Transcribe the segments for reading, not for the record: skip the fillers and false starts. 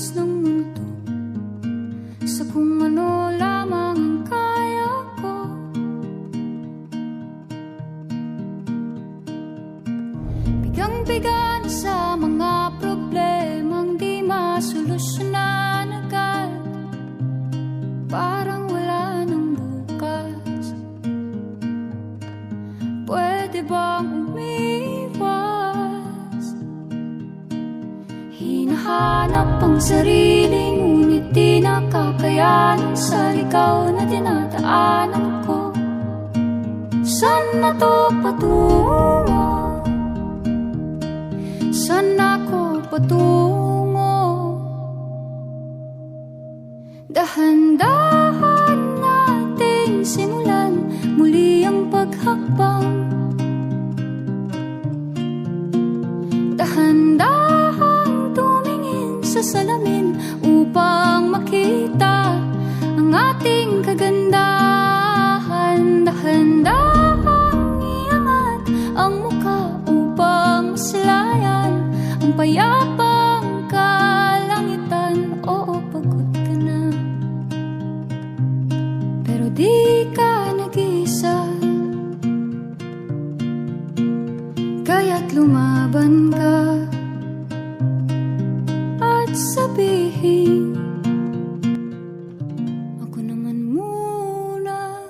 kilos ng mundo, sa kung ano lamang ang kaya ko. Bigang-biga na sa mga problemang di masolusyonan agad, parang wala nang bukas. Pwede bang umiwas? Hinahanap ang sarili, ngunit di nakakayanan sa ligaw na dinadaanan ko. Saan na to patungo? Saan ako patungo? Dahan-dahan nating simulan muli ang paghakbang. Dahan-dahan tumingin sa salamin upang makita ang ating kagandahan. Dahan-dahan iangat ang mukha upang masilayan ang payapang kalangitan. Oo, pagod ka na, pero di ka nag-iisa, kaya't lumaban ka at sabihin, ako naman muna.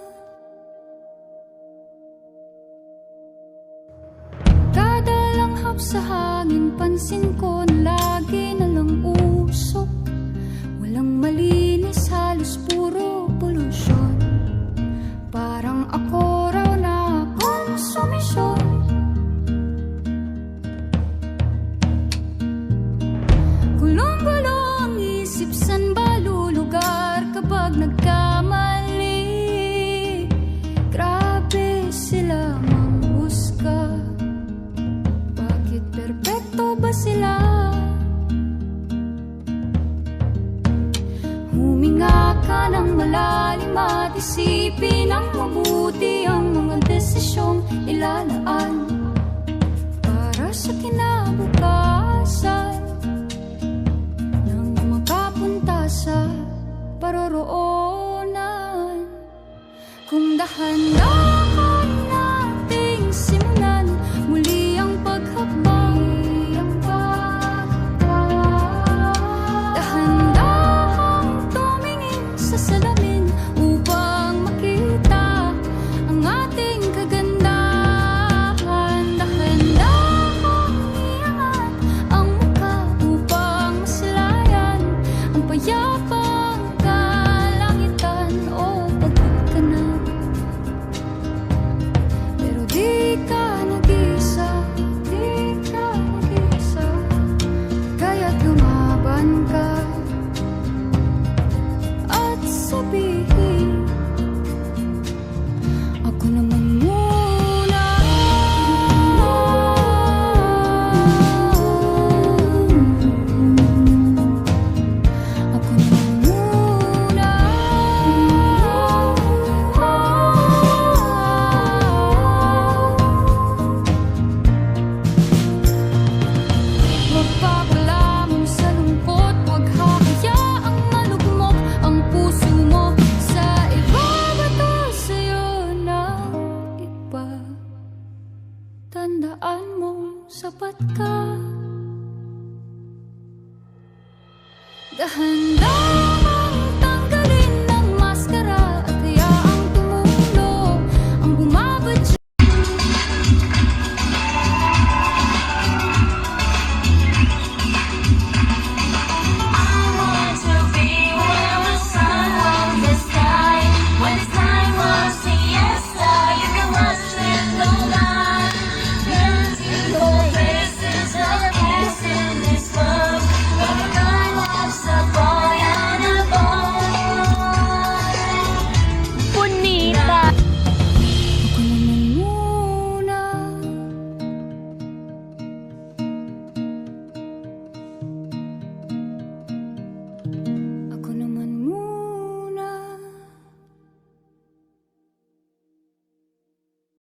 Kada langhap sa hangin, pansin ko na lagi na lang usok. Walang malinis, halos puro polusyon. Parang ako raw na konsumisyon. Gulong-gulo ang isip, san ba lulugar kapag nagkamali? Grabe sila manghusga, bakit perpekto ba sila? Huminga ka ng malalim at isipin ng mabuti ang mga desisyong ilalaan para sa kinabukasan, nang makapunta sa paroroonan. Kung dahan-dahan nating simulan muli ang paghakbang, dahan-dahan tumingin sa salamin upang makita ang ating kagandahan. Dahan-dahan iangat ang mukha upang masilayan ang payapang kalangitan. O pagod ka na, pero di ka nag-iisa, di ka nag-iisa, kaya't lumaban ka at sabihin, ako naman muna. Ako naman muna. Huwag papalamon sa lungkot, huwag hahayaang malugmok ang puso mo sa iba. Bato sa'yo ng iba, tandaan mong sapat ka. Dahan-dahan